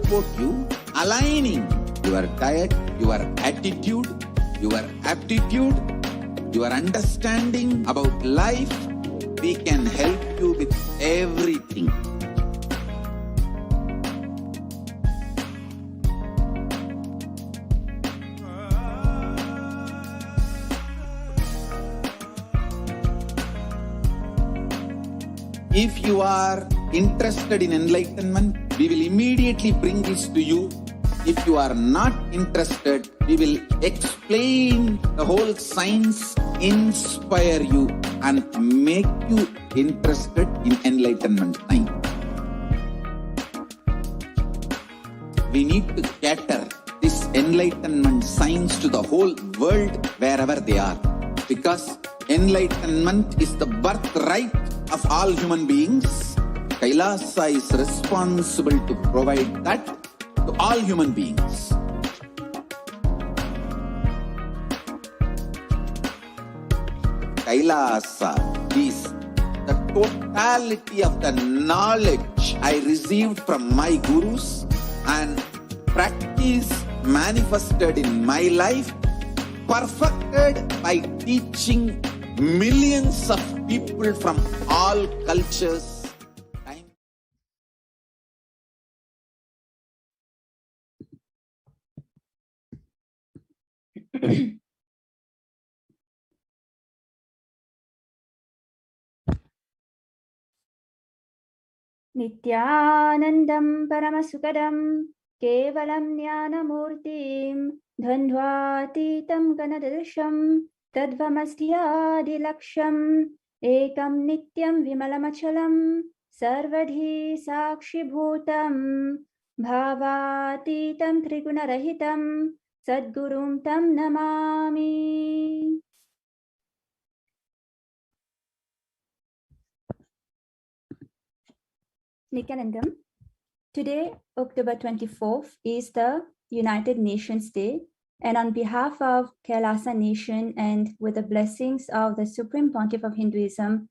support you, aligning your diet, your attitude, your aptitude, your understanding about life. We can help you with everything. If you are interested in enlightenment, we will immediately bring this to you. If you are not interested, we will explain the whole science, inspire you and make you interested in enlightenment time. We need to cater this enlightenment science to the whole world wherever they are, because enlightenment is the birthright of all human beings. Kailasa is responsible to provide that to all human beings. Kailasa is the totality of the knowledge I received from my gurus and practice manifested in my life, perfected by teaching millions of people from all cultures. Nithyanandam Paramasukadam Kevalam Jnanamurtim Dhandvatitam Ganadasham Tadvamasthyadilaksham Ekam Nityam Vimalamachalam Sarvadhi Sakshibhutam Bhavatitam Trigunarahitam Sadgurum Tam Namami. Nithyanandam. Today, October 24th, is the United Nations Day, and on behalf of Kailasa Nation and with the blessings of the Supreme Pontiff of Hinduism,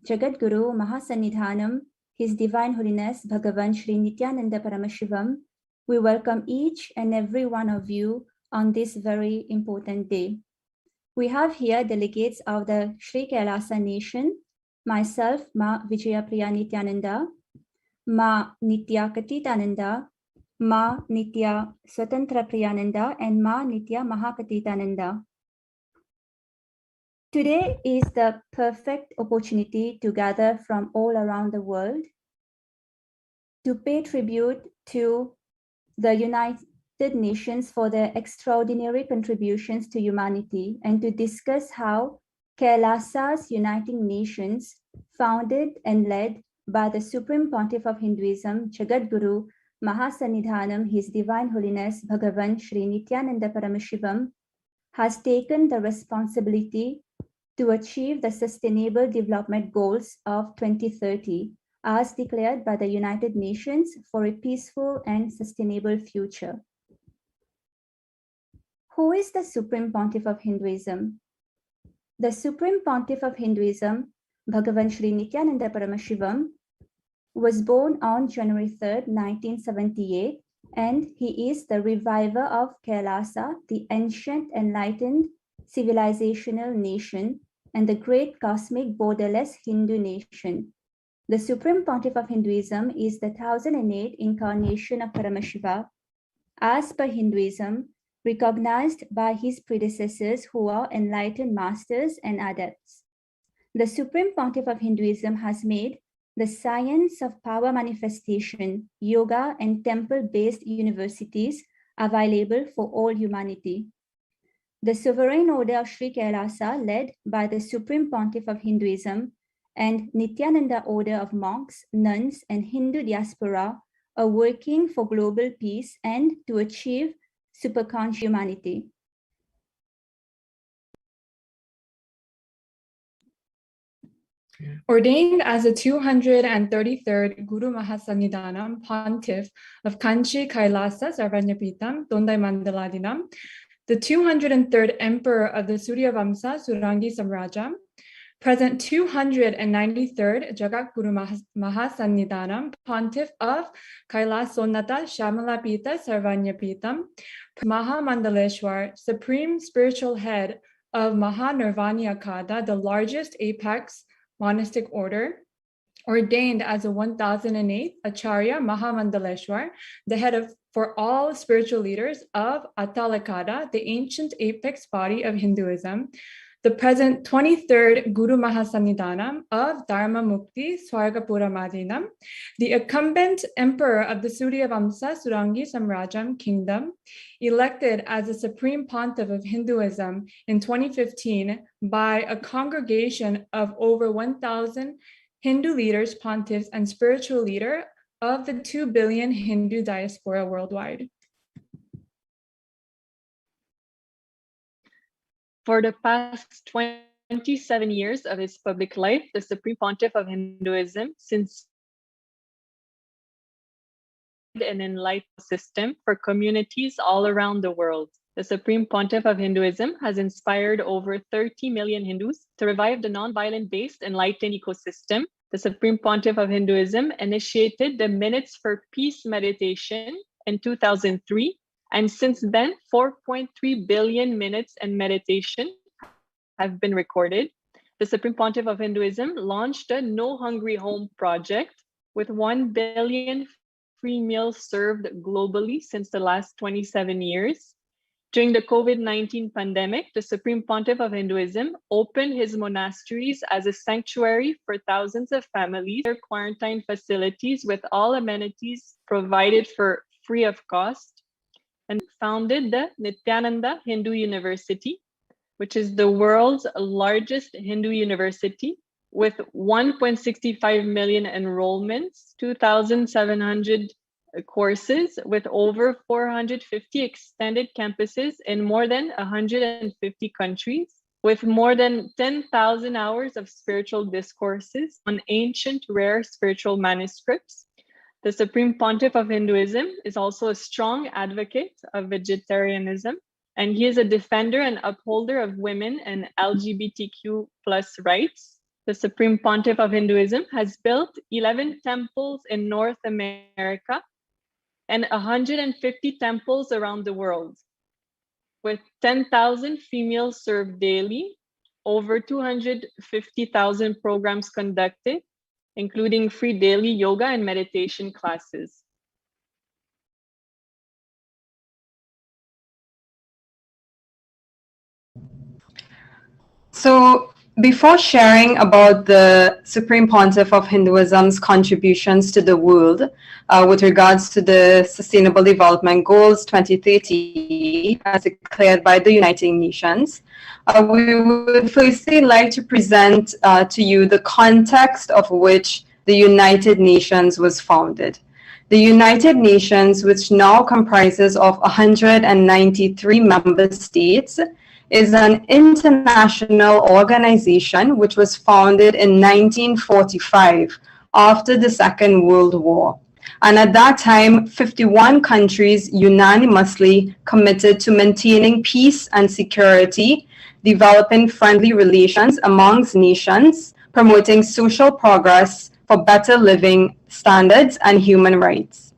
Jagadguru Mahasannidhanam, His Divine Holiness Bhagavan Sri Nithyananda Paramashivam, we welcome each and every one of you on this very important day. We have here delegates of the Sri Kailasa Nation, myself, Ma Vijayapriya Nithyananda, Ma Nitya Katitananda, Ma Nitya Swatantra Priyananda, and Ma Nitya Mahakatitananda. Today is the perfect opportunity to gather from all around the world to pay tribute to the United Nations for their extraordinary contributions to humanity and to discuss how Kailasa's Uniting Nations, founded and led by the Supreme Pontiff of Hinduism, Jagadguru Mahasannidhanam, His Divine Holiness Bhagavan Sri Nithyananda Paramashivam, has taken the responsibility to achieve the Sustainable Development Goals of 2030 as declared by the United Nations for a peaceful and sustainable future. Who is the Supreme Pontiff of Hinduism? The Supreme Pontiff of Hinduism, Bhagavan Sri Nithyananda Paramashivam, was born on January 3rd, 1978, and he is the reviver of Kailasa, the ancient enlightened civilizational nation, and the great cosmic borderless Hindu nation. The Supreme Pontiff of Hinduism is the 1008 incarnation of Paramashiva, as per Hinduism, recognized by his predecessors who are enlightened masters and adepts. The Supreme Pontiff of Hinduism has made the science of power manifestation, yoga, and temple-based universities available for all humanity. The Sovereign Order of Sri Kailasa, led by the Supreme Pontiff of Hinduism, and Nithyananda Order of monks, nuns, and Hindu diaspora are working for global peace and to achieve superconscious humanity. Ordained as the 233rd Guru Mahasannidhanam Pontiff of Kanchi Kailasa Sarvanyapitam Tondai Mandaladinam, the 203rd Emperor of the Surya Vamsa Surangi Samrajam, Present 293rd Jagatguru Mahasannidhanam, Pontiff of Kailasonnata Shamalapita Sarvanyapitam, Mahamandaleshwar, Supreme Spiritual Head of Mahanirvanyakada, the largest apex monastic order, ordained as the 1008th Acharya Mahamandaleshwar, the head for all spiritual leaders of Attalakada, the ancient apex body of Hinduism, the present 23rd Guru Mahasannidhanam of Dharma Mukti Swargapura Madinam, the incumbent emperor of the Suryavamsa Surangi Samrajam kingdom, elected as the supreme pontiff of Hinduism in 2015 by a congregation of over 1,000 Hindu leaders, pontiffs, and spiritual leader of the 2 billion Hindu diaspora worldwide. For the past 27 years of his public life, the Supreme Pontiff of Hinduism since an enlightened system for communities all around the world. The Supreme Pontiff of Hinduism has inspired over 30 million Hindus to revive the non-violent-based enlightened ecosystem. The Supreme Pontiff of Hinduism initiated the Minutes for Peace meditation in 2003, and since then, 4.3 billion minutes and meditation have been recorded. The Supreme Pontiff of Hinduism launched a No Hungry Home project with 1 billion free meals served globally since the last 27 years. During the COVID-19 pandemic, the Supreme Pontiff of Hinduism opened his monasteries as a sanctuary for thousands of families, their quarantine facilities with all amenities provided for free of cost, and founded the Nithyananda Hindu University, which is the world's largest Hindu university with 1.65 million enrollments, 2,700 courses with over 450 extended campuses in more than 150 countries, with more than 10,000 hours of spiritual discourses on ancient rare spiritual manuscripts. The Supreme Pontiff of Hinduism is also a strong advocate of vegetarianism, and he is a defender and upholder of women and LGBTQ+ rights. The Supreme Pontiff of Hinduism has built 11 temples in North America and 150 temples around the world, with 10,000 females served daily, over 250,000 programs conducted, including free daily yoga and meditation classes. So before sharing about the Supreme Pontiff of Hinduism's contributions to the world with regards to the Sustainable Development Goals 2030 as declared by the United Nations, we would firstly like to present to you the context of which the United Nations was founded. The United Nations, which now comprises of 193 member states, is an international organization which was founded in 1945 after the Second World War. And at that time, 51 countries unanimously committed to maintaining peace and security, developing friendly relations amongst nations, promoting social progress for better living standards and human rights.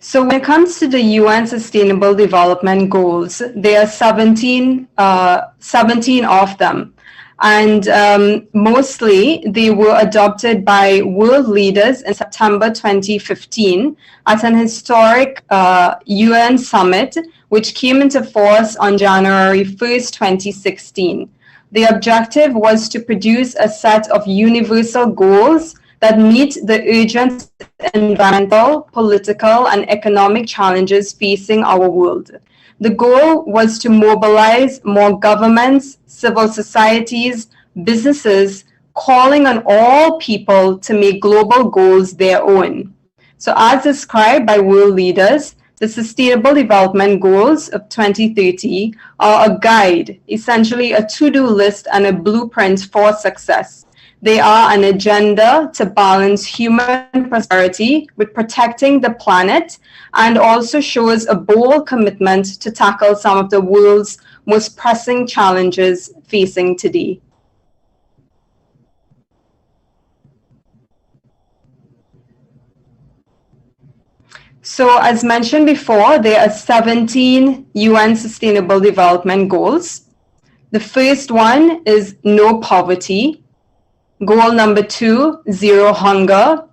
So when it comes to the UN Sustainable Development Goals, there are 17 of them. And mostly they were adopted by world leaders in September 2015 at an historic UN summit, which came into force on January 1st, 2016. The objective was to produce a set of universal goals that meet the urgent environmental, political, and economic challenges facing our world. The goal was to mobilize more governments, civil societies, businesses, calling on all people to make global goals their own. So as described by world leaders, the Sustainable Development Goals of 2030 are a guide, essentially a to-do list and a blueprint for success. They are an agenda to balance human prosperity with protecting the planet, and also shows a bold commitment to tackle some of the world's most pressing challenges facing today. So as mentioned before, there are 17 UN Sustainable Development Goals. The first one is no poverty. Goal number 2, zero hunger.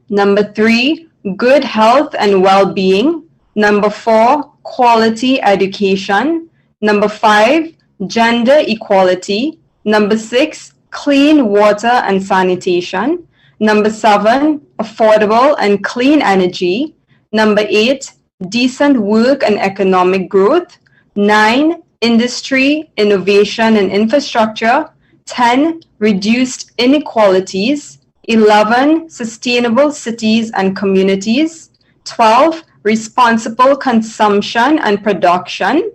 Number 3, good health and well-being. Number 4, quality education. Number 5, gender equality. Number 6, clean water and sanitation. Number 7, affordable and clean energy. Number 8, decent work and economic growth. 9, industry, innovation and infrastructure. 10, reduced inequalities. 11, sustainable cities and communities. 12, responsible consumption and production.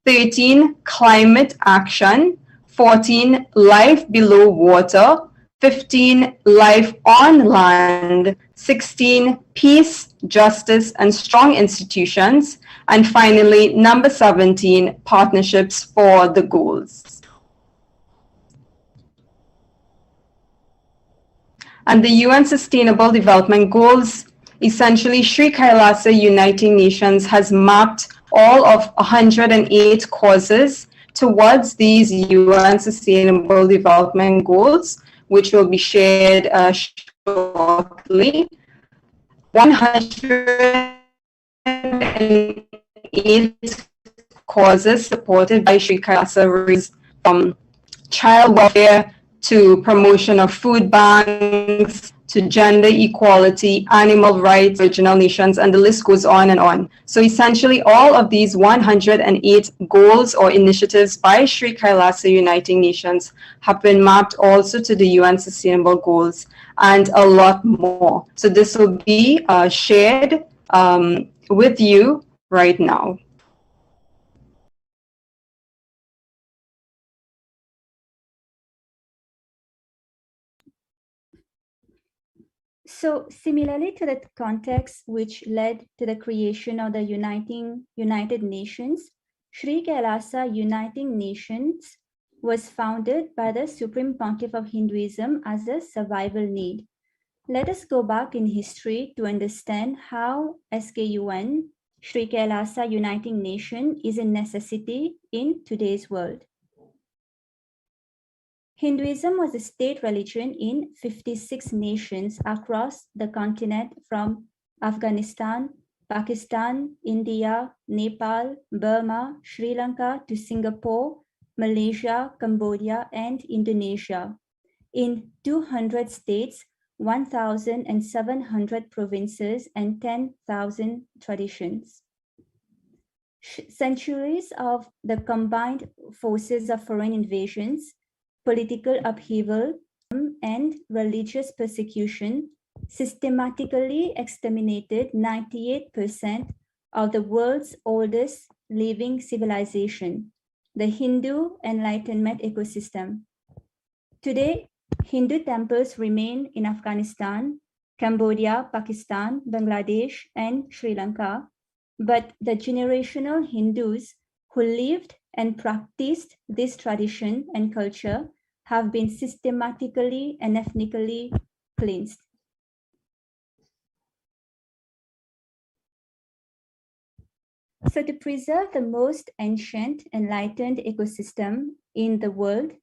13, climate action. 14, life below water. 15, life on land. 16, peace, justice, and strong institutions. And finally, number 17, partnerships for the goals. And the UN Sustainable Development Goals, essentially Sri Kailasa Uniting Nations has mapped all of 108 causes towards these UN Sustainable Development Goals, which will be shared shortly. 108 causes supported by Sri Kailasa, from child welfare to promotion of food banks, to gender equality, animal rights, original nations, and the list goes on and on. So essentially all of these 108 goals or initiatives by Sri Kailasa Uniting Nations have been mapped also to the UN Sustainable Goals, and a lot more. So this will be shared with you right now. So similarly to the context which led to the creation of the United Nations, Sri Kailasa Uniting Nations was founded by the Supreme Pontiff of Hinduism as a survival need. Let us go back in history to understand how SKUN, Sri Kailasa Uniting Nation, is a necessity in today's world. Hinduism was a state religion in 56 nations across the continent, from Afghanistan, Pakistan, India, Nepal, Burma, Sri Lanka to Singapore, Malaysia, Cambodia, and Indonesia. In 200 states, 1,700 provinces, and 10,000 traditions. Centuries of the combined forces of foreign invasions, political upheaval, and religious persecution systematically exterminated 98% of the world's oldest living civilization, the Hindu enlightenment ecosystem. Today, Hindu temples remain in Afghanistan, Cambodia, Pakistan, Bangladesh, and Sri Lanka, but the generational Hindus who lived and practiced this tradition and culture have been systematically and ethnically cleansed. So to preserve the most ancient enlightened ecosystem in the world,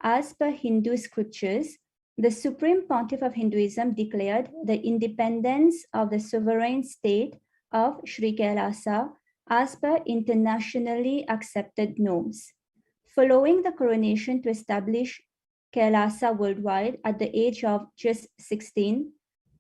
as per Hindu scriptures, the Supreme Pontiff of Hinduism declared the independence of the sovereign state of Sri Kailasa as per internationally accepted norms. Following the coronation to establish Kailasa worldwide at the age of just 16,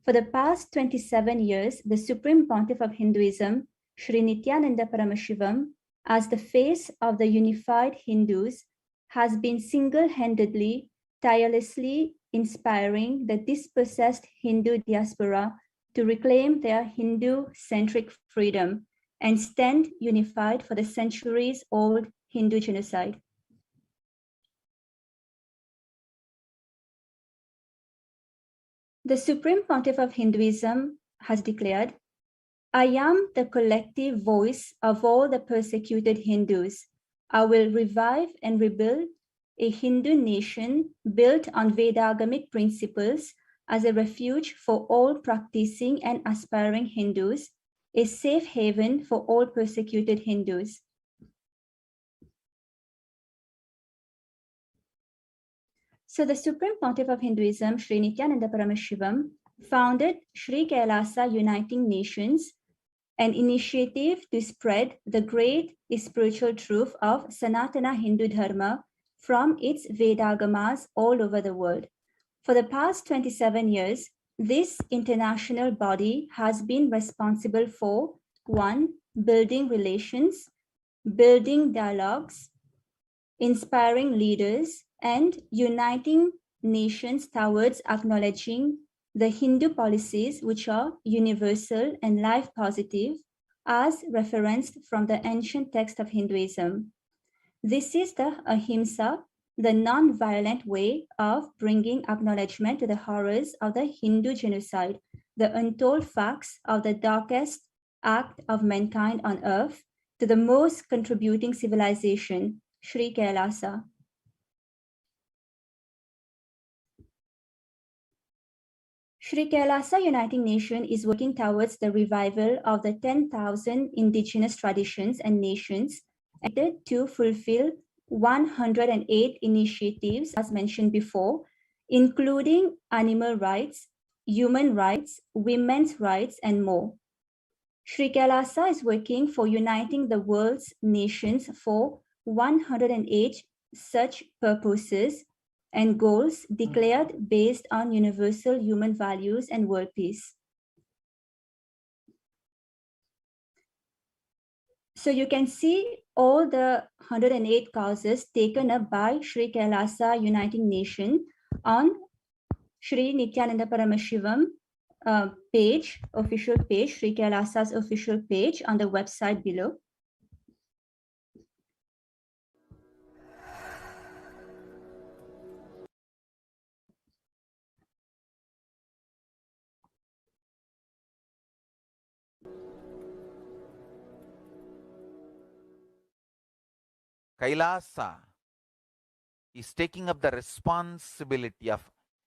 for the past 27 years, the Supreme Pontiff of Hinduism, Sri Nithyananda Paramashivam, as the face of the unified Hindus, has been single-handedly, tirelessly inspiring the dispossessed Hindu diaspora to reclaim their Hindu-centric freedom and stand unified for the centuries-old Hindu genocide. The Supreme Pontiff of Hinduism has declared, I am the collective voice of all the persecuted Hindus. I will revive and rebuild a Hindu nation built on Vedagamic principles as a refuge for all practicing and aspiring Hindus, a safe haven for all persecuted Hindus. So the Supreme Pontiff of Hinduism, Sri Nithyananda Paramashivam, founded Sri Kailasa Uniting Nations, an initiative to spread the great spiritual truth of Sanatana Hindu Dharma from its Vedagamas all over the world. For the past 27 years, this international body has been responsible for 1. Building relations, building dialogues, inspiring leaders, and uniting nations towards acknowledging the Hindu policies which are universal and life positive as referenced from the ancient text of Hinduism. This is the ahimsa, the non-violent way of bringing acknowledgement to the horrors of the Hindu genocide, the untold facts of the darkest act of mankind on earth, to the most contributing civilization, Sri Kailasa. Sri Kailasa Uniting Nation is working towards the revival of the 10,000 indigenous traditions and nations to fulfill 108 initiatives, as mentioned before, including animal rights, human rights, women's rights, and more. Sri Kailasa is working for uniting the world's nations for 108 such purposes and goals declared based on universal human values and world peace. So you can see all the 108 causes taken up by Sri Kailasa Uniting Nation on Sri Nithyananda Paramashivam page, official page, Sri Kailasa's official page on the website below. Kailasa is taking up the responsibility of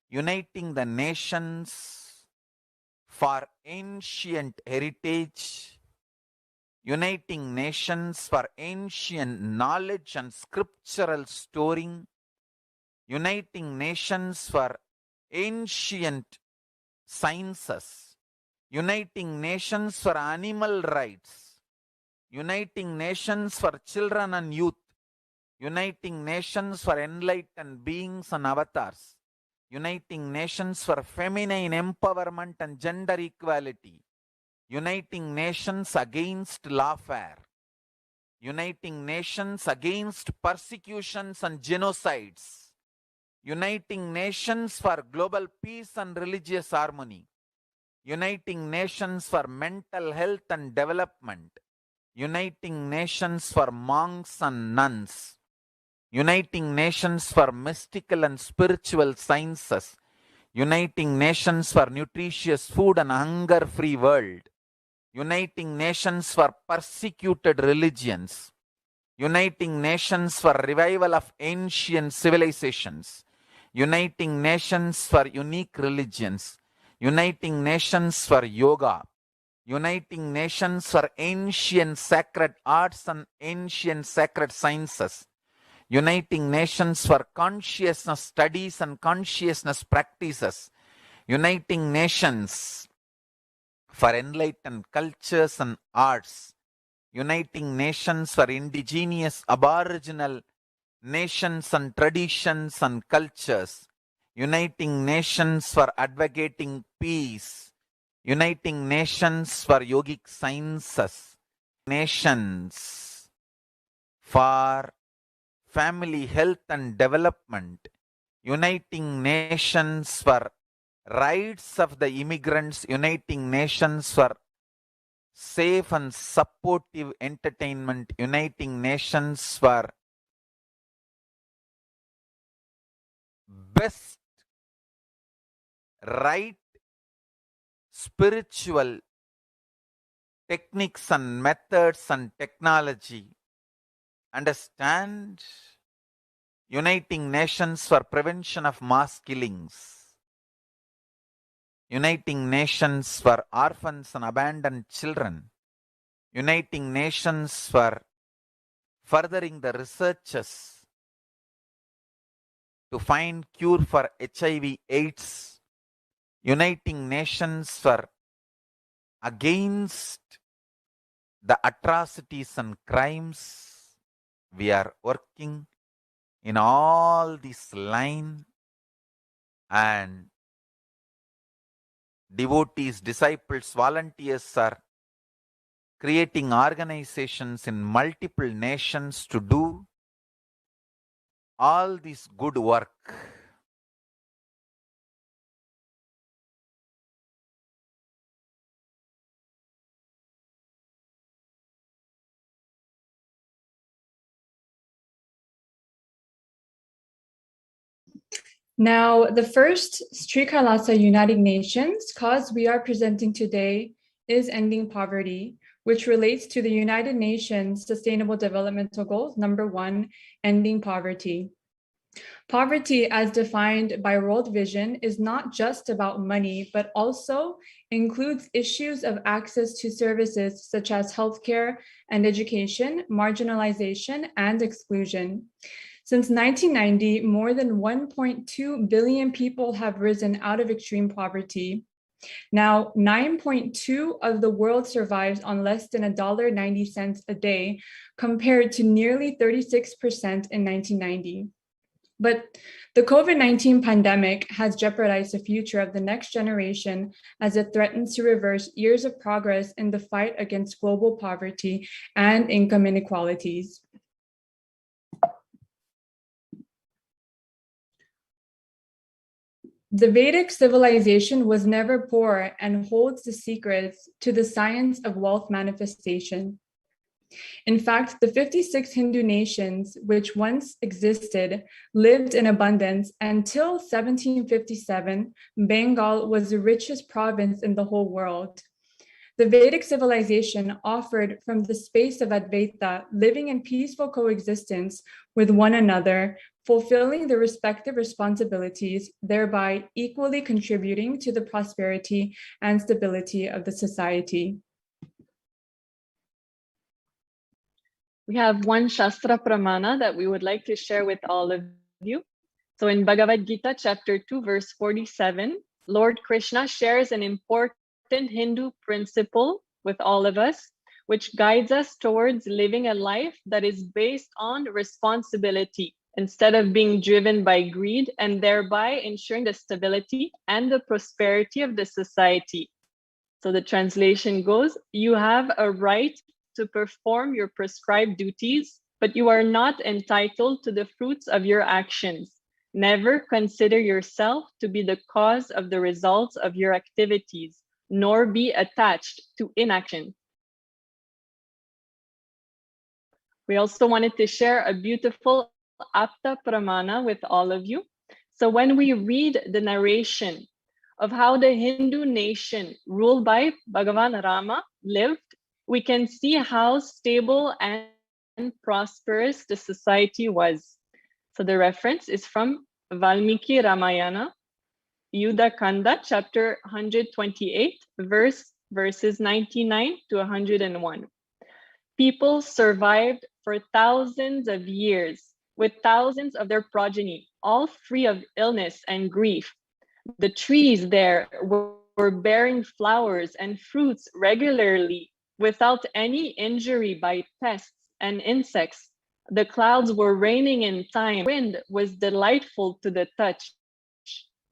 uniting the nations for ancient heritage, uniting nations for ancient knowledge and scriptural storing, uniting nations for ancient sciences, uniting nations for animal rights, uniting nations for children and youth, uniting nations for enlightened beings and avatars, uniting nations for feminine empowerment and gender equality, uniting nations against lawfare, uniting nations against persecutions and genocides, uniting nations for global peace and religious harmony, uniting nations for mental health and development, uniting nations for monks and nuns, uniting nations for mystical and spiritual sciences, uniting nations for nutritious food and hunger-free world, uniting nations for persecuted religions, uniting nations for revival of ancient civilizations, uniting nations for unique religions, uniting nations for yoga, uniting nations for ancient sacred arts and ancient sacred sciences, uniting nations for consciousness studies and consciousness practices, uniting nations for enlightened cultures and arts, uniting nations for indigenous aboriginal nations and traditions and cultures, uniting nations for advocating peace, uniting nations for yogic sciences, nations for family health and development, uniting nations for rights of the immigrants, uniting nations for safe and supportive entertainment, uniting nations for best right spiritual techniques and methods and technology. Understand? Uniting nations for prevention of mass killings. Uniting nations for orphans and abandoned children. Uniting nations for furthering the researches to find cure for HIV/AIDS. Uniting nations for against the atrocities and crimes. We are working in all this line, and devotees, disciples, volunteers are creating organizations in multiple nations to do all this good work. Now, the first Sri Kailasa United Nations cause we are presenting today is ending poverty, which relates to the United Nations Sustainable Developmental Goals, number 1, ending poverty. Poverty, as defined by World Vision, is not just about money, but also includes issues of access to services such as healthcare and education, marginalization, and exclusion. Since 1990, more than 1.2 billion people have risen out of extreme poverty. Now, 9.2 of the world survives on less than $1.90 a day, compared to nearly 36% in 1990. But the COVID-19 pandemic has jeopardized the future of the next generation as it threatens to reverse years of progress in the fight against global poverty and income inequalities. The Vedic civilization was never poor and holds the secrets to the science of wealth manifestation. In fact, the 56 Hindu nations which once existed lived in abundance until 1757. Bengal was the richest province in the whole world. The Vedic civilization offered from the space of Advaita, living in peaceful coexistence with one another, fulfilling their respective responsibilities, thereby equally contributing to the prosperity and stability of the society. We have one Shastra Pramana that we would like to share with all of you. So in Bhagavad Gita, chapter 2, verse 47, Lord Krishna shares an important Hindu principle with all of us, which guides us towards living a life that is based on responsibility instead of being driven by greed, and thereby ensuring the stability and the prosperity of the society. So the translation goes, you have a right to perform your prescribed duties, but you are not entitled to the fruits of your actions. Never consider yourself to be the cause of the results of your activities, nor be attached to inaction. We also wanted to share a beautiful Apta Pramana with all of you. So when we read the narration of how the Hindu nation ruled by Bhagavan Rama lived, we can see how stable and prosperous the society was. So the reference is from Valmiki Ramayana, Yuddha Kanda, chapter 128, verses 99 to 101. People survived for thousands of years with thousands of their progeny, all free of illness and grief. The trees there were bearing flowers and fruits regularly without any injury by pests and insects. The clouds were raining in time. The wind was delightful to the touch.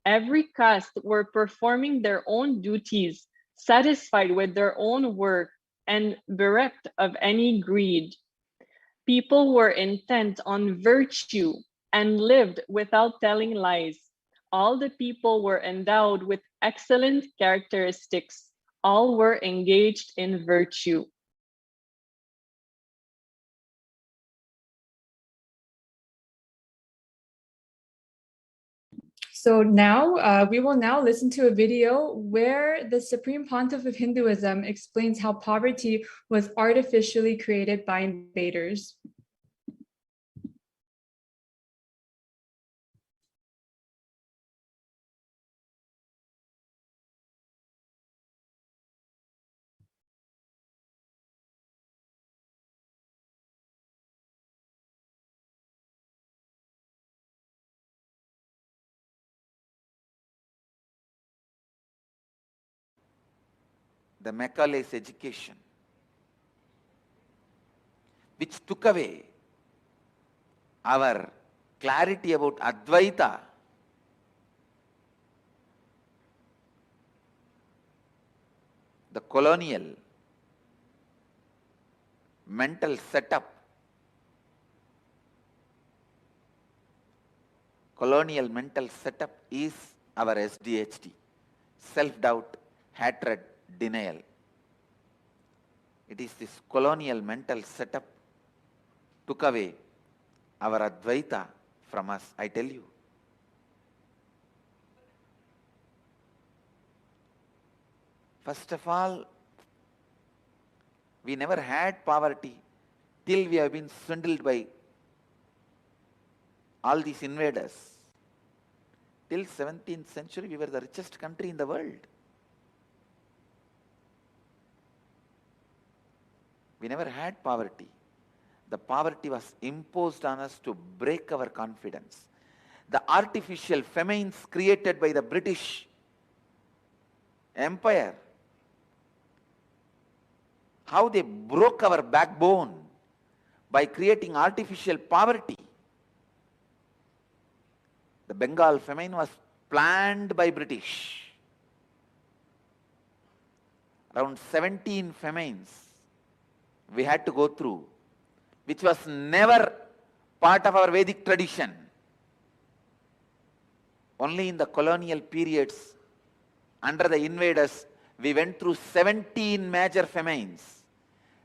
Every caste were performing their own duties, satisfied with their own work, and bereft of any greed. People were intent on virtue and lived without telling lies. All the people were endowed with excellent characteristics. All were engaged in virtue. So now we will now listen to a video where the Supreme Pontiff of Hinduism explains how poverty was artificially created by invaders. The Macaulay's education, which took away our clarity about Advaita. The colonial mental setup, is our SDHD, self-doubt, hatred, denial. It is this colonial mental setup took away our Advaita from us, I tell you. First of all, we never had poverty till we have been swindled by all these invaders. Till 17th century, we were the richest country in the world. We never had poverty. The poverty was imposed on us to break our confidence. The artificial famines created by the British Empire, how they broke our backbone by creating artificial poverty. The Bengal famine was planned by British. Around 17 famines we had to go through, which was never part of our Vedic tradition. Only in the colonial periods, under the invaders, we went through 17 major famines,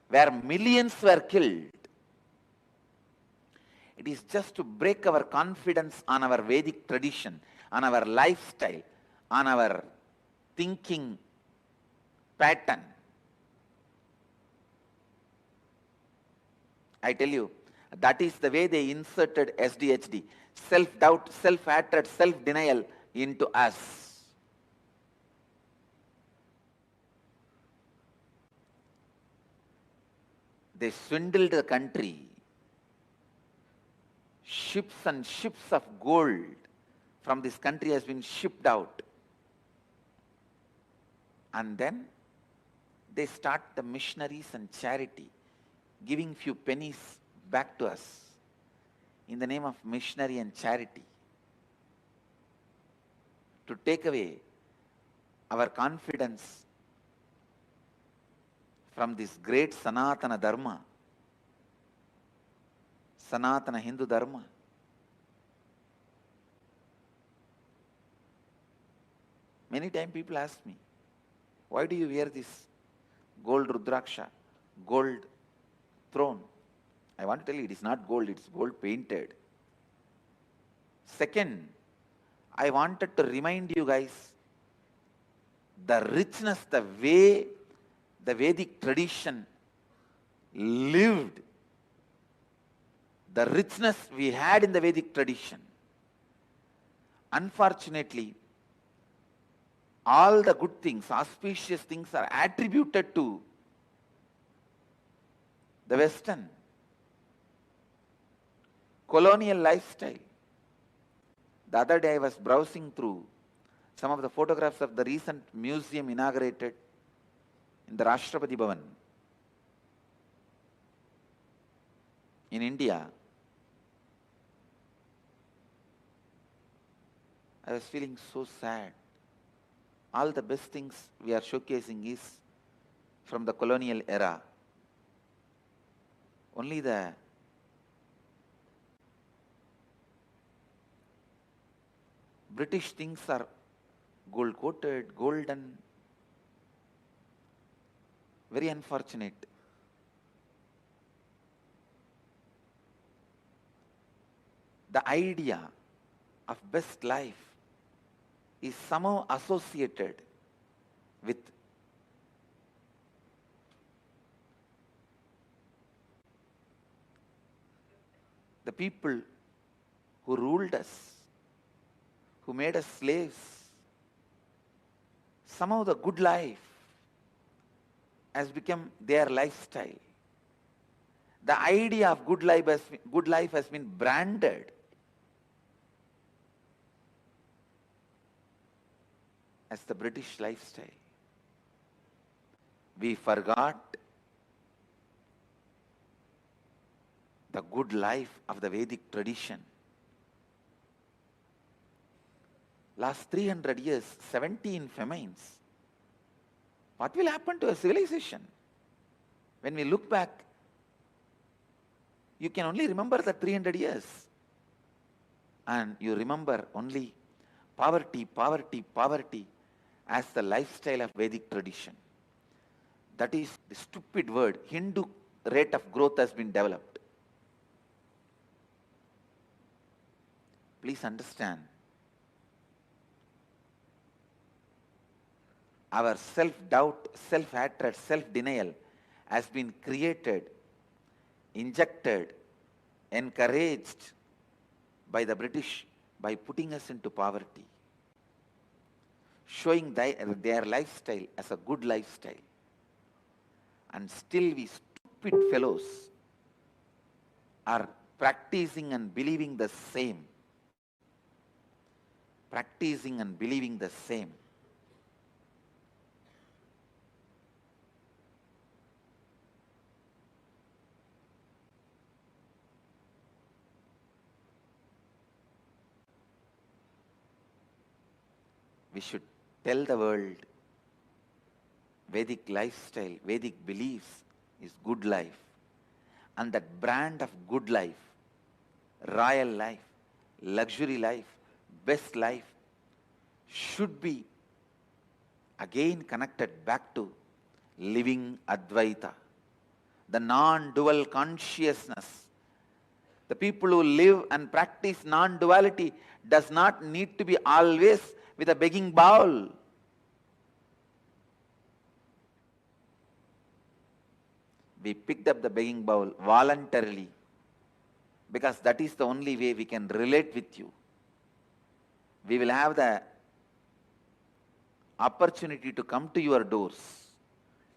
where millions were killed. It is just to break our confidence on our Vedic tradition, on our lifestyle, on our thinking pattern. I tell you, that is the way they inserted SDHD, self-doubt, self-hatred, self-denial into us. They swindled the country. Ships and ships of gold from this country has been shipped out. And then they start the missionaries and charity, giving few pennies back to us in the name of missionary and charity, to take away our confidence from this great Sanatana Dharma, Sanatana Hindu Dharma. Many times people ask me, why do you wear this gold Rudraksha, gold throne? I want to tell you, it is not gold, it's gold painted. Second, I wanted to remind you guys the richness, the way the Vedic tradition lived, the richness we had in the Vedic tradition. Unfortunately, all the good things, auspicious things are attributed to the Western colonial lifestyle. The other day I was browsing through some of the photographs of the recent museum inaugurated in the Rashtrapati Bhavan in India. I was feeling so sad. All the best things we are showcasing is from the colonial era. Only the British things are gold coated, golden. Very unfortunate. The idea of best life is somehow associated with the people who ruled us, who made us slaves. Somehow the good life has become their lifestyle. The idea of good life has been branded as the British lifestyle. We forgot the good life of the Vedic tradition. Last 300 years, 17 famines. What will happen to a civilization? When we look back, you can only remember the 300 years. And you remember only poverty, poverty, poverty as the lifestyle of Vedic tradition. That is the stupid word. Hindu rate of growth has been developed. Please understand. Our self-doubt, self-hatred, self-denial has been created, injected, encouraged by the British by putting us into poverty, showing their lifestyle as a good lifestyle. And still we stupid fellows are practicing and believing the same. Practicing and believing the same. We should tell the world Vedic lifestyle, Vedic beliefs is good life. And that brand of good life, royal life, luxury life, best life should be again connected back to living Advaita, the non-dual consciousness. The people who live and practice non-duality does not need to be always with a begging bowl. We picked up the begging bowl voluntarily because that is the only way we can relate with you. We will have the opportunity to come to your doors,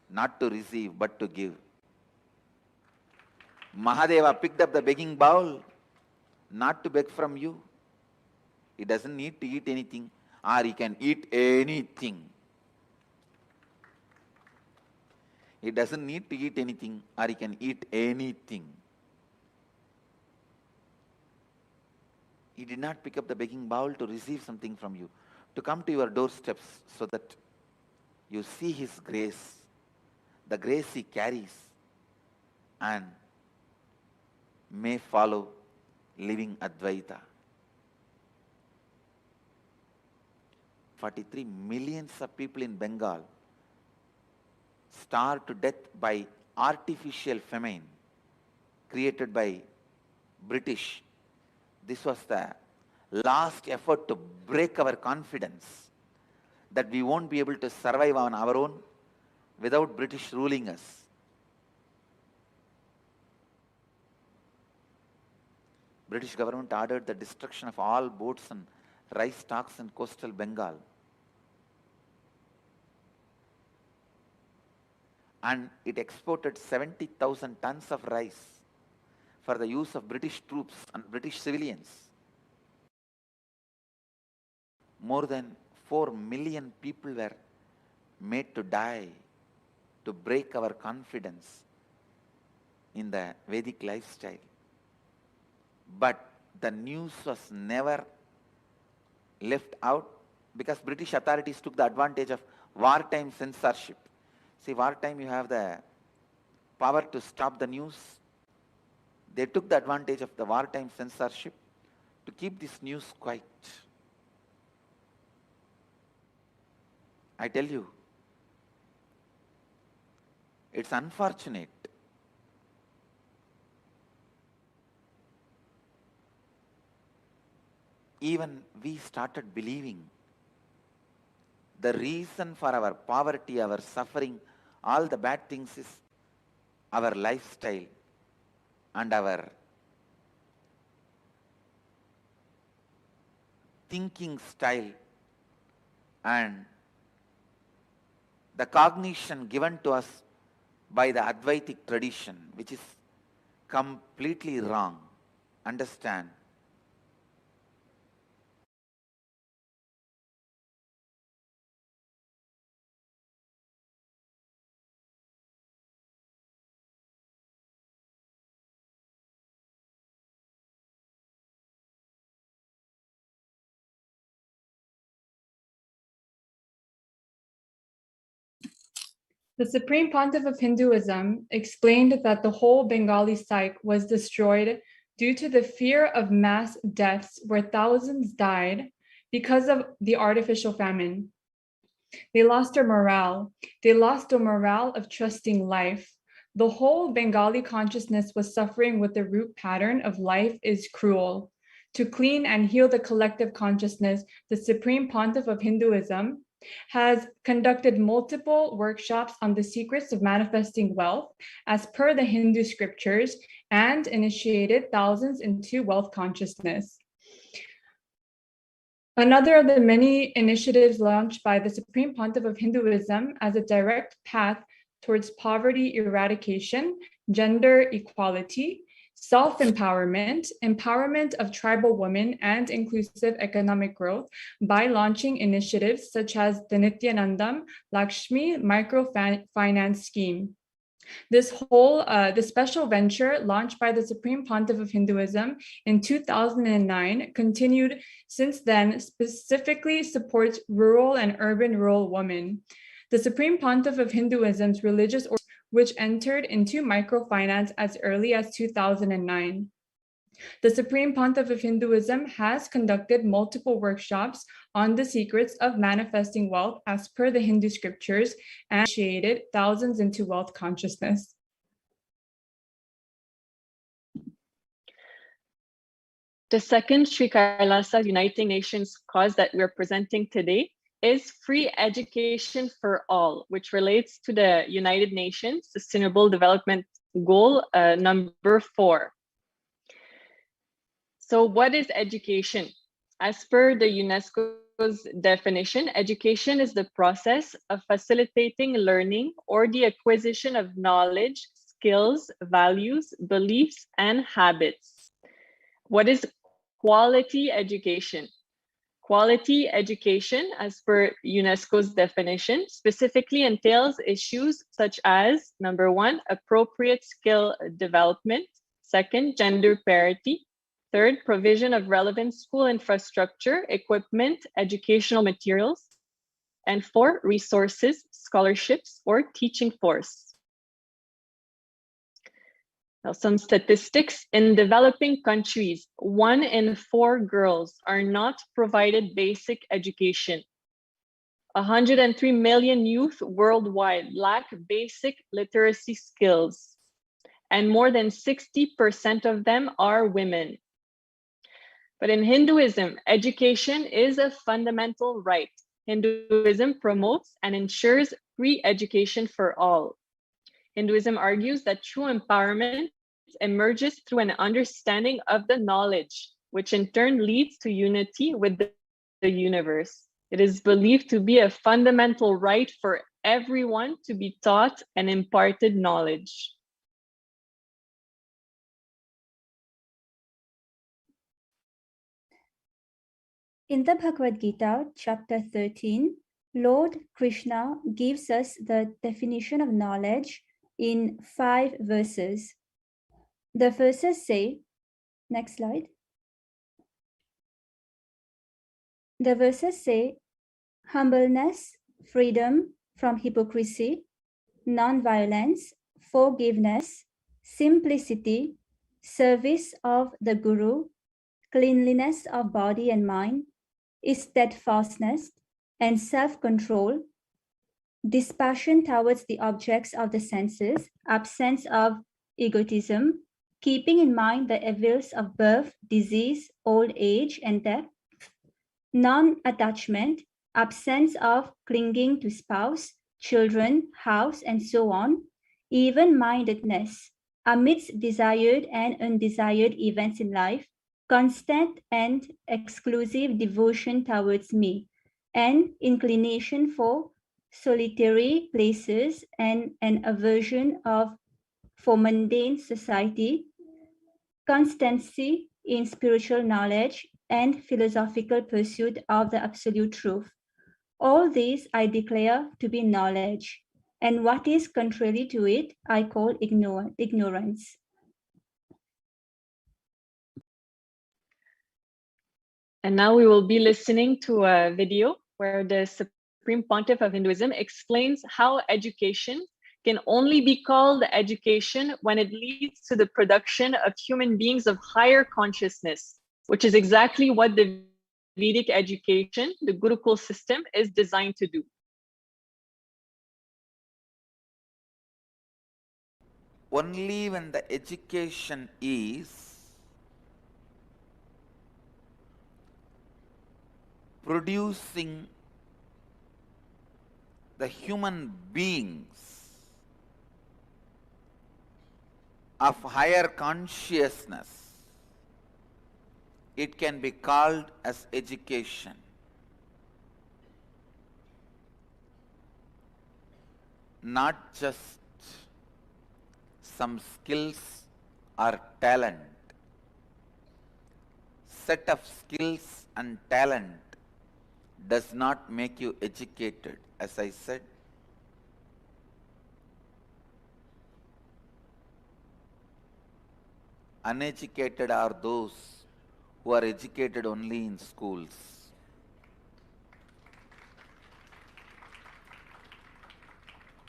not to receive but to give. Mahadeva picked up the begging bowl not to beg from you. He doesn't need to eat anything, or he can eat anything. He doesn't need to eat anything, or he can eat anything. He did not pick up the begging bowl to receive something from you, to come to your doorsteps so that you see his grace, the grace he carries, and may follow living Advaita. 43 millions of people in Bengal starved to death by artificial famine created by British. This was the last effort to break our confidence that we won't be able to survive on our own without British ruling us. British government ordered the destruction of all boats and rice stocks in coastal Bengal. And it exported 70,000 tons of rice for the use of British troops and British civilians. More than 4 million people were made to die to break our confidence in the Vedic lifestyle. But the news was never left out because British authorities took the advantage of wartime censorship. See, wartime you have the power to stop the news. They took the advantage of the wartime censorship to keep this news quiet. I tell you, it's unfortunate. Even we started believing The reason for our poverty, our suffering, all the bad things is our lifestyle and our thinking style and the cognition given to us by the Advaitic tradition, which is completely wrong. Understand? The Supreme Pontiff of Hinduism explained that the whole Bengali Sikh was destroyed due to the fear of mass deaths where thousands died because of the artificial famine. They lost their morale. They lost the morale of trusting life. The whole Bengali consciousness was suffering with the root pattern of life is cruel. To clean and heal the collective consciousness, the Supreme Pontiff of Hinduism has conducted multiple workshops on the secrets of manifesting wealth as per the Hindu scriptures and initiated thousands into wealth consciousness. Another of the many initiatives launched by the Supreme Pontiff of Hinduism as a direct path towards poverty eradication, gender equality, self-empowerment, empowerment of tribal women, and inclusive economic growth by launching initiatives such as the Nithyananda Lakshmi Microfinance Scheme. This special venture launched by the Supreme Pontiff of Hinduism in 2009 continued since then, specifically supports rural and urban women. The Supreme Pontiff of Hinduism's religious order, which entered into microfinance as early as 2009. The Supreme Pontiff of Hinduism has conducted multiple workshops on the secrets of manifesting wealth as per the Hindu scriptures and initiated thousands into wealth consciousness. The second Sri Kailasa Uniting Nations cause that we're presenting today is free education for all, which relates to the United Nations Sustainable Development Goal number 4. So what is education? As per the UNESCO's definition, education is the process of facilitating learning or the acquisition of knowledge, skills, values, beliefs, and habits. What is quality education? Quality education, as per UNESCO's definition, specifically entails issues such as, number 1, appropriate skill development, 2nd, gender parity, 3rd, provision of relevant school infrastructure, equipment, educational materials, and 4, resources, scholarships, or teaching force. Now, some statistics. In developing countries, 1 in 4 girls are not provided basic education. 103 million youth worldwide lack basic literacy skills, and more than 60% of them are women. But in Hinduism, education is a fundamental right. Hinduism promotes and ensures free education for all. Hinduism argues that true empowerment emerges through an understanding of the knowledge, which in turn leads to unity with the universe. It is believed to be a fundamental right for everyone to be taught and imparted knowledge. In the Bhagavad Gita, chapter 13, Lord Krishna gives us the definition of knowledge in 5 verses. The verses say, next slide. The verses say, humbleness, freedom from hypocrisy, non-violence, forgiveness, simplicity, service of the Guru, cleanliness of body and mind, steadfastness and self-control, dispassion towards the objects of the senses, absence of egotism, keeping in mind the evils of birth, disease, old age, and death, non-attachment, absence of clinging to spouse, children, house, and so on, even-mindedness amidst desired and undesired events in life, constant and exclusive devotion towards me, and inclination for solitary places and an aversion for mundane society, constancy in spiritual knowledge, and philosophical pursuit of the absolute truth. All these I declare to be knowledge, and what is contrary to it I call ignorance. And now we will be listening to a video where the Supreme Pontiff of Hinduism explains how education can only be called education when it leads to the production of human beings of higher consciousness, which is exactly what the Vedic education, the Gurukul system, is designed to do. Only when the education is producing the human beings of higher consciousness, it can be called as education. Not just some skills or talent. Set of skills and talent does not make you educated, as I said. Uneducated are those who are educated only in schools.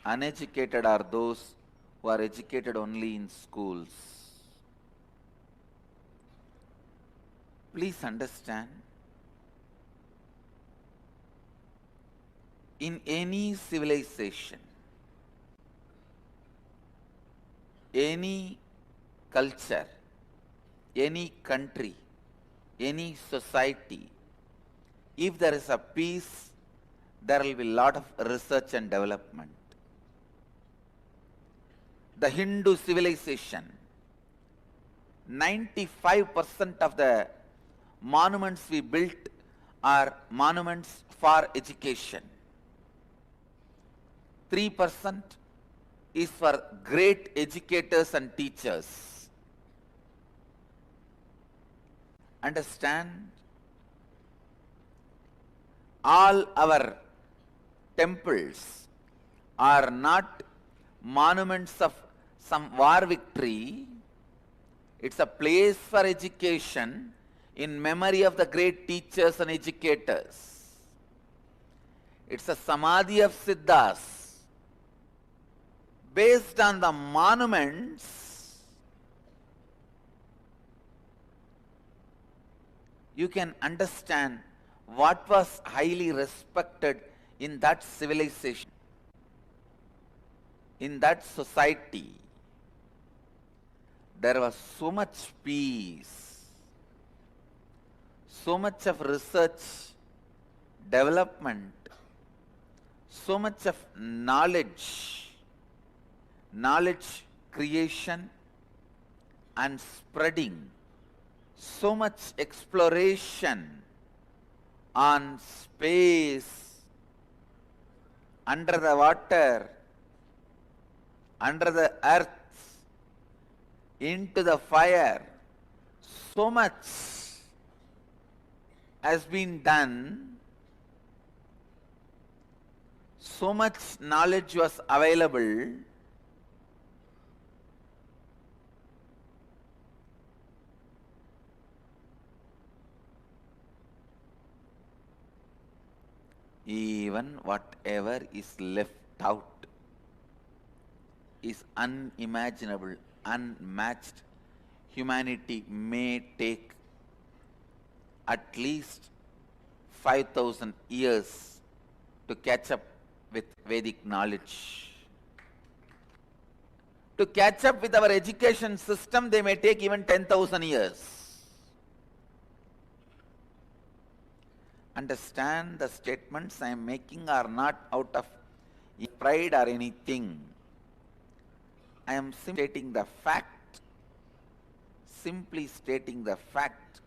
Uneducated are those who are educated only in schools. Please understand, in any civilization, any culture, any country, any society, if there is a peace, there will be a lot of research and development. The Hindu civilization, 95% of the monuments we built are monuments for education. 3% is for great educators and teachers. Understand? All our temples are not monuments of some war victory. It's a place for education in memory of the great teachers and educators. It's a Samadhi of Siddhas. Based on the monuments, you can understand what was highly respected in that civilization, in that society. There was so much peace, so much of research, development, so much of knowledge creation and spreading, so much exploration on space, under the water, under the earth, into the fire. So much has been done, so much knowledge was available. Even whatever is left out is unimaginable, unmatched. Humanity may take at least 5,000 years to catch up with Vedic knowledge. To catch up with our education system, they may take even 10,000 years. understand the statements I am making are not out of pride or anything. I am stating the fact, simply stating the fact,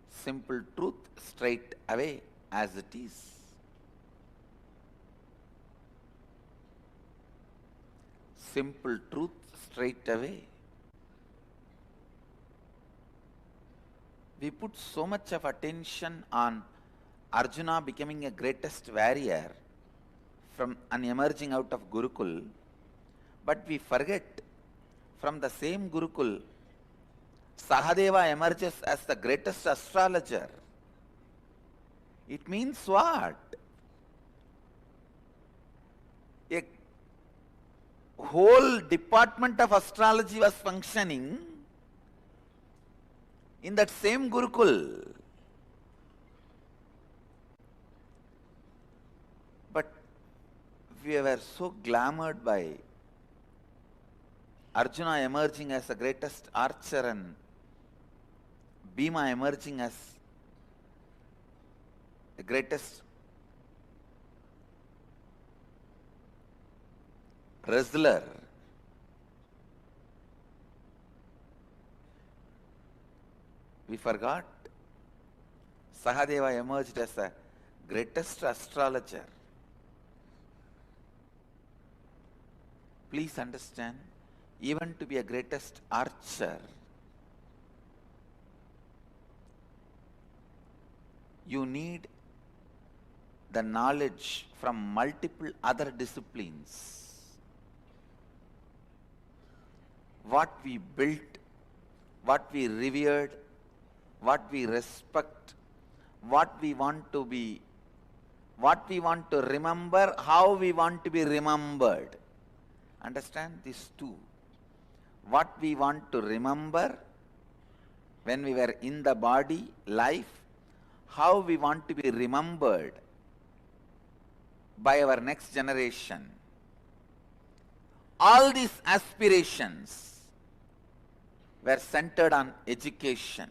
simple truth straight away as it is. Simple truth straight away. We put so much of attention on Arjuna becoming a greatest warrior from an emerging out of Gurukul, but we forget from the same Gurukul, Sahadeva emerges as the greatest astrologer. It means what? A whole department of astrology was functioning in that same Gurukul. But we were so glamoured by Arjuna emerging as the greatest archer and Bhima emerging as the greatest wrestler. We forgot Sahadeva emerged as the greatest astrologer. Please understand, even to be a greatest archer, you need the knowledge from multiple other disciplines. What we built, what we revered, what we respect, what we want to be, what we want to remember, how we want to be remembered. Understand these two. What we want to remember when we were in the body, life, how we want to be remembered by our next generation. All these aspirations were centered on education.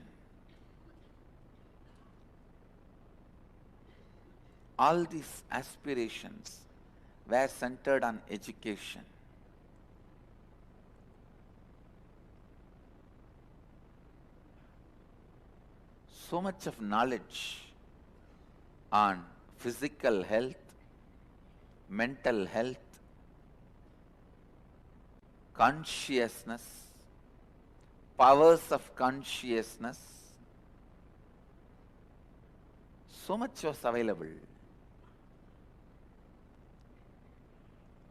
All these aspirations were centered on education. So much of knowledge on physical health, mental health, consciousness, powers of consciousness, so much was available.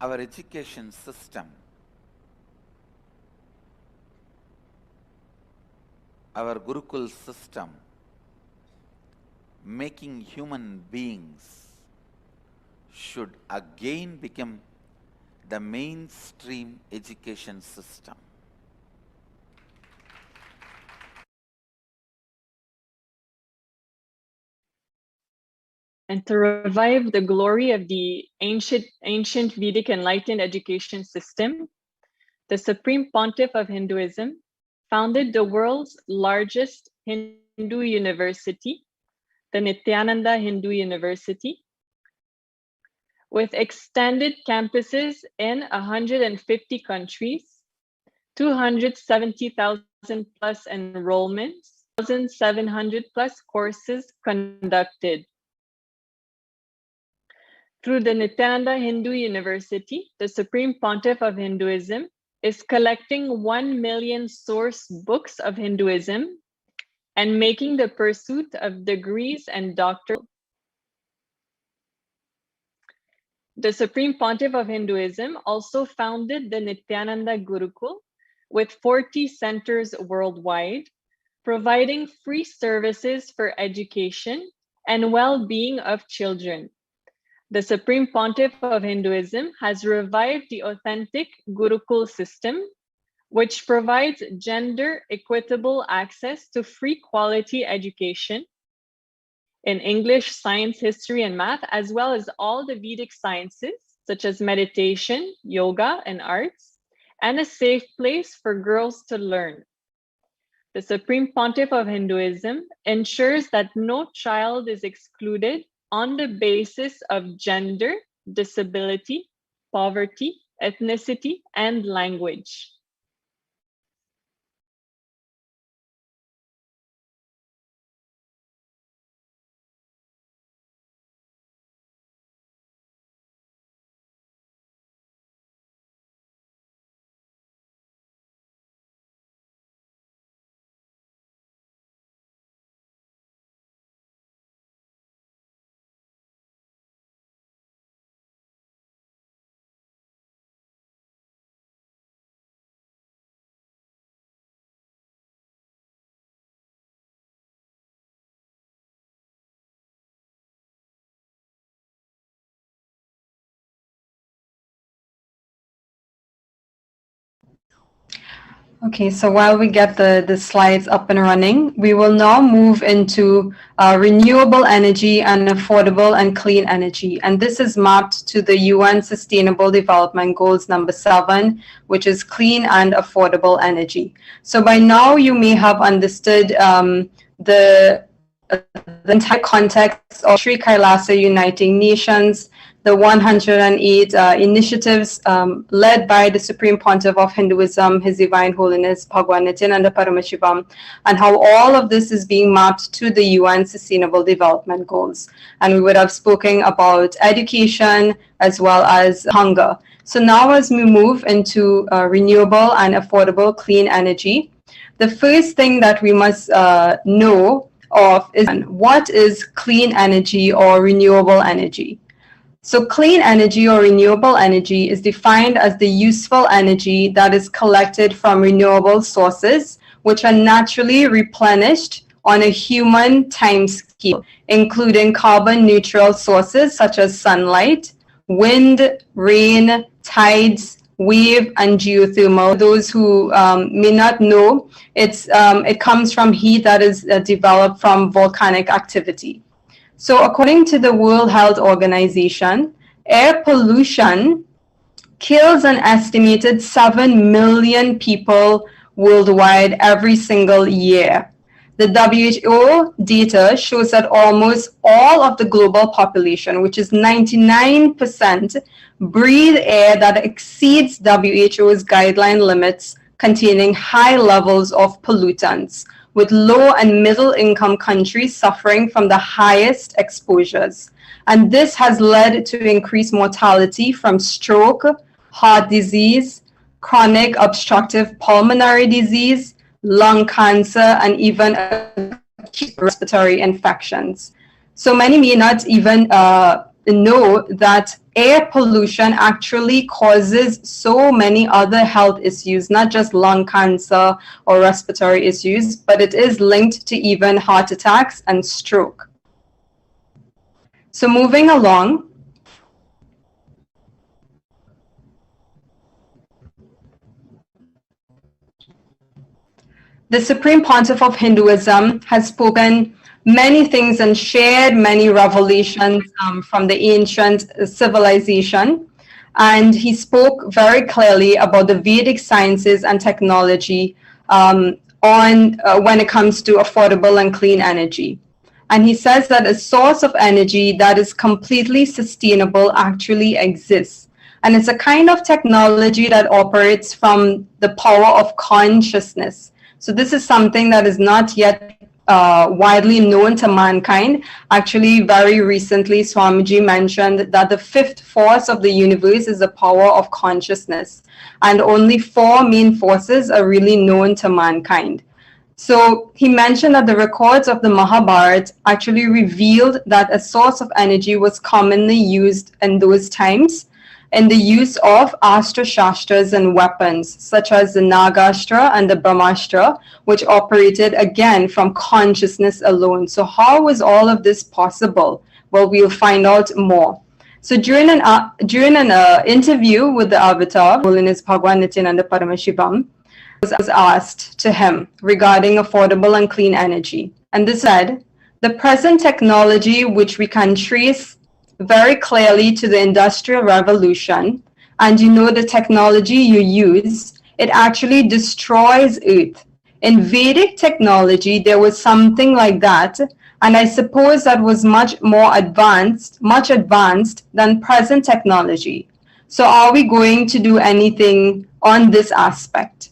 Our education system, our Gurukul system, making human beings should again become the mainstream education system. And to revive the glory of the ancient Vedic enlightened education system, the Supreme Pontiff of Hinduism founded the world's largest Hindu university, the Nithyananda Hindu University, with extended campuses in 150 countries, 270,000 plus enrollments, 1,700 plus courses conducted. Through the Nithyananda Hindu University, the Supreme Pontiff of Hinduism is collecting 1 million source books of Hinduism and making the pursuit of degrees and doctorates. The Supreme Pontiff of Hinduism also founded the Nithyananda Gurukul with 40 centers worldwide, providing free services for education and well-being of children. The Supreme Pontiff of Hinduism has revived the authentic Gurukul system, which provides gender equitable access to free quality education in English, science, history, and math, as well as all the Vedic sciences, such as meditation, yoga, and arts, and a safe place for girls to learn. The Supreme Pontiff of Hinduism ensures that no child is excluded on the basis of gender, disability, poverty, ethnicity, and language. Okay, so while we get the slides up and running, we will now move into renewable energy and affordable and clean energy. And this is mapped to the UN Sustainable Development Goals number 7, which is clean and affordable energy. So by now you may have understood the entire context of Sri Kailasa Uniting Nations, the 108 initiatives led by the Supreme Pontiff of Hinduism, His Divine Holiness Bhagwan Nithyananda Paramashivam, and how all of this is being mapped to the UN Sustainable Development Goals. And we would have spoken about education as well as hunger. So now as we move into renewable and affordable clean energy, the first thing that we must know of is what is clean energy or renewable energy. So clean energy or renewable energy is defined as the useful energy that is collected from renewable sources, which are naturally replenished on a human time scale, including carbon neutral sources such as sunlight, wind, rain, tides, wave, and geothermal. Those who may not know, it comes from heat that is developed from volcanic activity. So according to the World Health Organization, air pollution kills an estimated 7 million people worldwide every single year. The WHO data shows that almost all of the global population, which is 99%, breathe air that exceeds WHO's guideline limits containing high levels of pollutants, with low and middle income countries suffering from the highest exposures. And this has led to increased mortality from stroke, heart disease, chronic obstructive pulmonary disease, lung cancer, and even acute respiratory infections. So many may not even know that air pollution actually causes so many other health issues, not just lung cancer or respiratory issues, but it is linked to even heart attacks and stroke. So moving along, the Supreme Pontiff of Hinduism has spoken many things and shared many revelations from the ancient civilization. And he spoke very clearly about the Vedic sciences and technology when it comes to affordable and clean energy. And he says that a source of energy that is completely sustainable actually exists. And it's a kind of technology that operates from the power of consciousness. So this is something that is not yet widely known to mankind. Actually, very recently, Swamiji mentioned that the fifth force of the universe is the power of consciousness. And only 4 main forces are really known to mankind. So he mentioned that the records of the Mahabharata actually revealed that a source of energy was commonly used in those times in the use of astra shastras and weapons, such as the Nagastra and the Brahmastra, which operated again from consciousness alone. So how was all of this possible? Well, we'll find out more. So during an interview with the Avatar, Holiness Bhagwan Nithyananda Paramashivam, was asked to him regarding affordable and clean energy. And this said, the present technology, which we can trace very clearly to the Industrial Revolution, and you know the technology you use, it actually destroys Earth. In Vedic technology, there was something like that, and I suppose that was much advanced than present technology. So are we going to do anything on this aspect?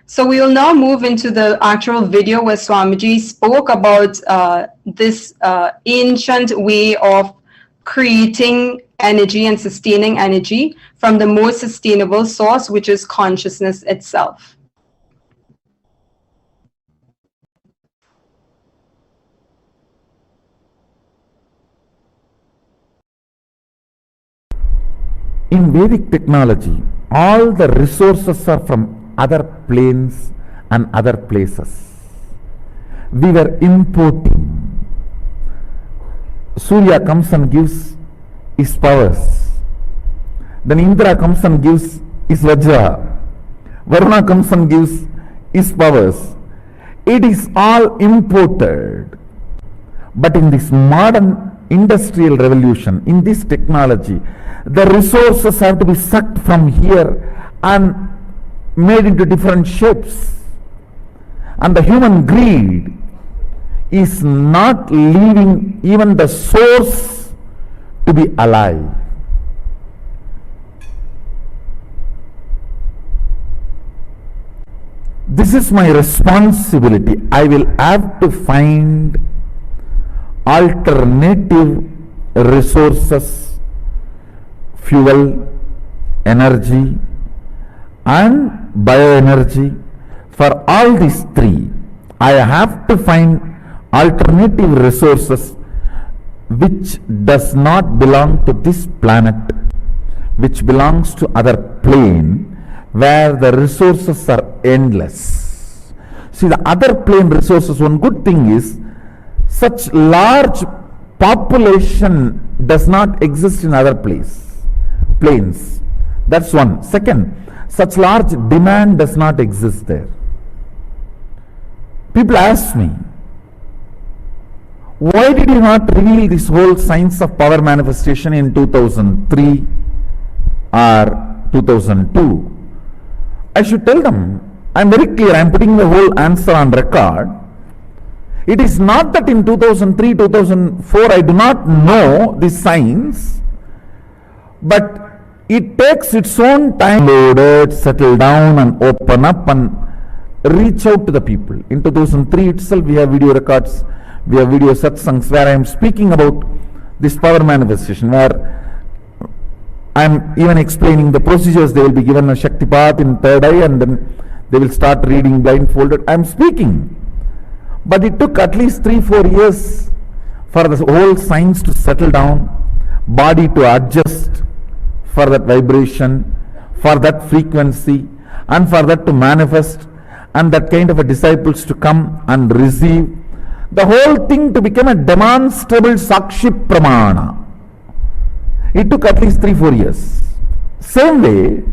So we will now move into the actual video where Swamiji spoke about this ancient way of creating energy and sustaining energy from the most sustainable source, which is consciousness itself. In Vedic technology, all the resources are from other planes and other places. We were importing. Surya comes and gives his powers. Then Indra comes and gives his Vajra. Varuna comes and gives his powers. It is all imported. But in this modern industrial revolution, in this technology, the resources have to be sucked from here and made into different shapes. And the human greed is not leaving even the source to be alive. This is my responsibility. I will have to find alternative resources, fuel, energy, and bioenergy. For all these three, I have to find alternative resources which does not belong to this planet, which belongs to other plane where the resources are endless. See, the other plane resources, one good thing is such large population does not exist in other planes. That's one. Second, such large demand does not exist there. People ask me, why did you not reveal this whole science of power manifestation in 2003 or 2002? I should tell them, I am very clear, I am putting the whole answer on record. It is not that in 2003, 2004 I do not know this science, but it takes its own time to load it, settle down and open up and reach out to the people. In 2003 itself we have video records, we have video satsangs where I am speaking about this power manifestation, where I am even explaining the procedures. They will be given a Shaktipat in third eye and then they will start reading blindfolded. I am speaking. But it took at least 3-4 years for the whole science to settle down, body to adjust for that vibration, for that frequency, and for that to manifest, and that kind of a disciples to come and receive. The whole thing to become a demonstrable Sakshi Pramana. It took at least 3-4 years. Same way,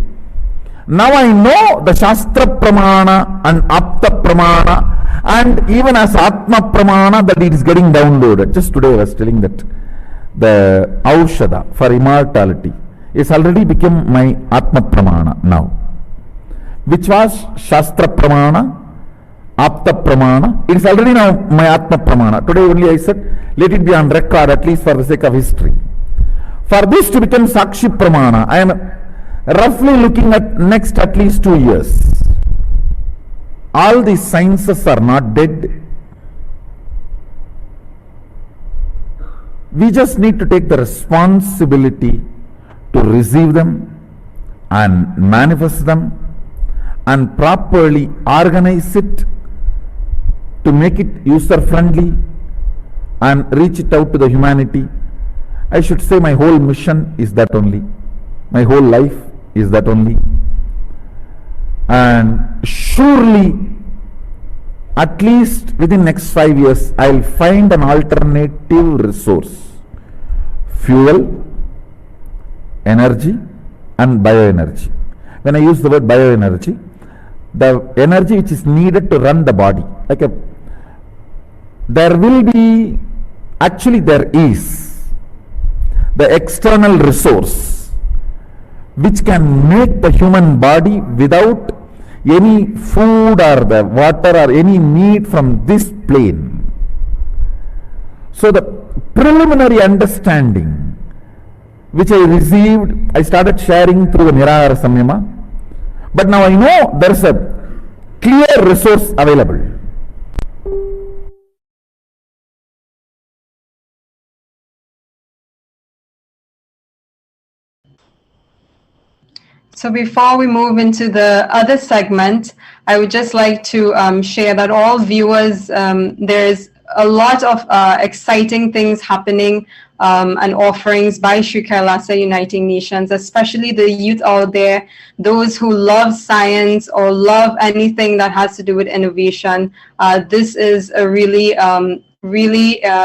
now I know the Shastra Pramana and Apta Pramana, and even as Atma Pramana, that it is getting downloaded. Just today I was telling that the Aushadha for immortality is already become my Atma Pramana now, which was Shastra Pramana, Apta Pramana. It is already now my Atma Pramana. Today only I said, let it be on record, at least for the sake of history. For this to become Sakshi Pramana, I am roughly looking at next at least 2 years. All these sciences are not dead. We just need to take the responsibility to receive them and manifest them and properly organize it to make it user friendly and reach it out to the humanity. I should say my whole mission is that only. My whole life is that only. And surely, at least within next 5 years, I will find an alternative resource. Fuel, energy and bioenergy. When I use the word bioenergy, the energy which is needed to run the body. There will be, actually there is, the external resource which can make the human body without any food or the water or any need from this plane. So the preliminary understanding which I received, I started sharing through the Nirahara Samyama. But now I know there is a clear resource available. So before we move into the other segment, I would just like to share that all viewers, there's a lot of exciting things happening and offerings by Sri Kailasa Uniting Nations, especially the youth out there, those who love science or love anything that has to do with innovation. This is a really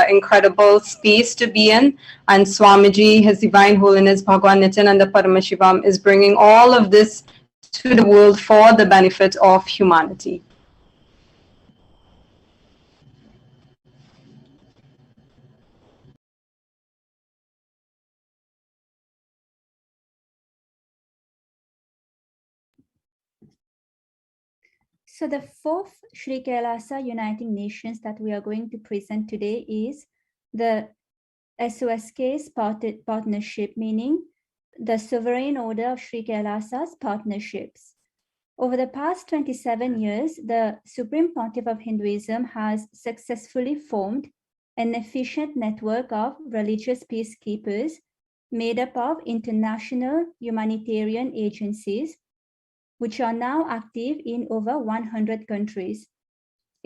incredible space to be in. And Swamiji, His Divine Holiness Bhagwan Nithyananda Paramashivam, is bringing all of this to the world for the benefit of humanity. So the fourth Sri Kailasa Uniting Nations that we are going to present today is the SOSK's partnership, meaning the Sovereign Order of Sri Kailasa's partnerships. Over the past 27 years, the Supreme Pontiff of Hinduism has successfully formed an efficient network of religious peacekeepers made up of international humanitarian agencies, which are now active in over 100 countries.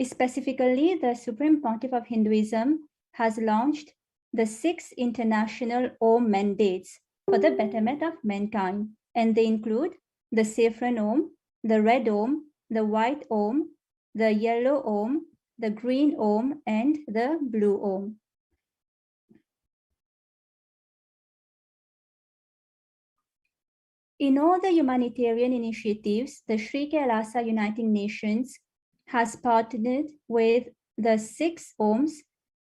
Specifically, the Supreme Pontiff of Hinduism has launched the 6 international Om mandates for the betterment of mankind, and they include the saffron Om, the red Om, the white Om, the yellow Om, the green Om, and the blue Om. In all the humanitarian initiatives, the Sri Kailasa Uniting Nations has partnered with the 6 Oms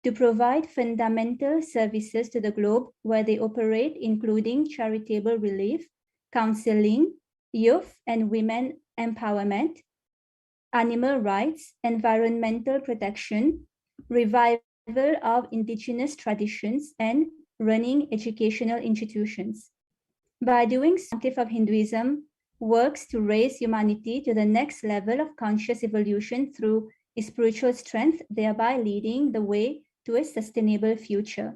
to provide fundamental services to the globe where they operate, including charitable relief, counseling, youth and women empowerment, animal rights, environmental protection, revival of indigenous traditions, and running educational institutions. By doing so, the Pontiff of Hinduism works to raise humanity to the next level of conscious evolution through spiritual strength, thereby leading the way to a sustainable future.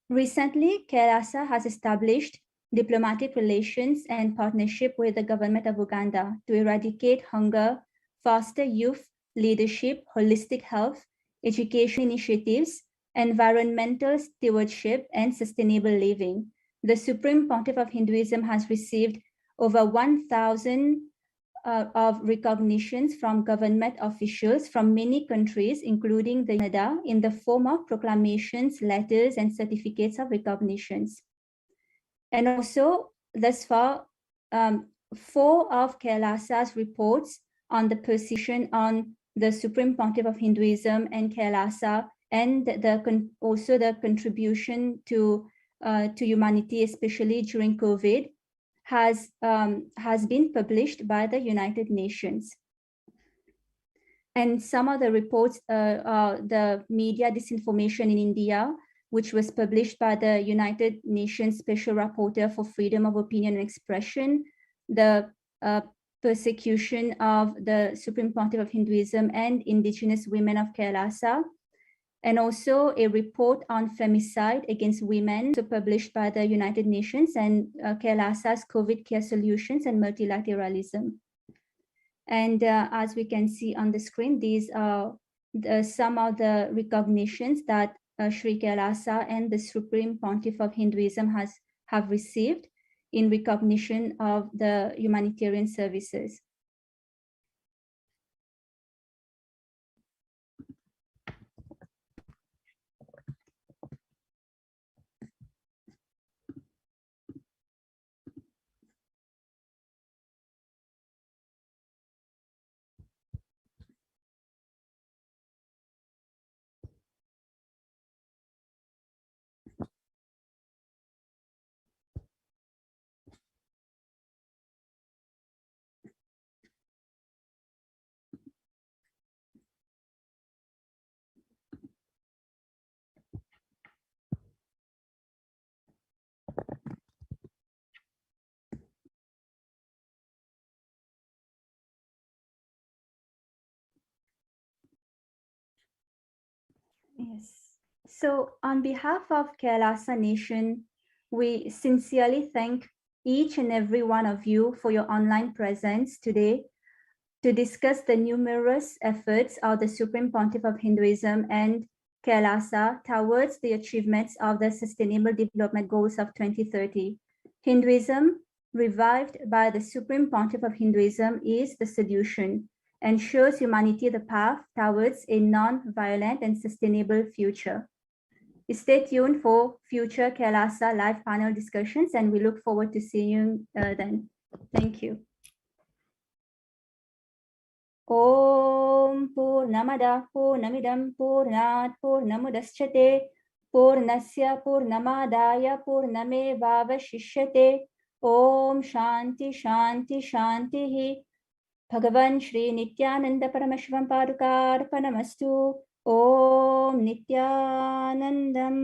Recently, Kailasa has established diplomatic relations and partnership with the government of Uganda to eradicate hunger, foster youth leadership, holistic health, education initiatives, environmental stewardship, and sustainable living. The Supreme Pontiff of Hinduism has received over 1,000 of recognitions from government officials from many countries, including Canada, in the form of proclamations, letters, and certificates of recognitions. And also, thus far, 4 of Kailasa's reports on the position on the Supreme Pontiff of Hinduism and Kailasa, and also the contribution to humanity, especially during COVID, has been published by the United Nations. And some of the reports, the media disinformation in India, which was published by the United Nations Special Rapporteur for Freedom of Opinion and Expression, the persecution of the Supreme Pontiff of Hinduism and indigenous women of Kailasa, and also a report on femicide against women, published by the United Nations, and Kailasa's COVID care solutions and multilateralism. And as we can see on the screen, these are some of the recognitions that Sri Kailasa and the Supreme Pontiff of Hinduism have received in recognition of the humanitarian services. Yes. So on behalf of Kailasa Nation, we sincerely thank each and every one of you for your online presence today to discuss the numerous efforts of the Supreme Pontiff of Hinduism and Kailasa towards the achievements of the Sustainable Development Goals of 2030. Hinduism, revived by the Supreme Pontiff of Hinduism, is the solution and shows humanity the path towards a non-violent and sustainable future. Stay tuned for future Kailasa live panel discussions, and we look forward to seeing you then. Thank you. Om Purnamada Purnamidam Purnat Purnamudashyate Purnasya Purnamadaya Purnamevavashishyate. Om Shanti Shanti Shanti. Bhagavan Shri Nithyananda Paramashivam Padukarpanamastu. Om Nithyanandam.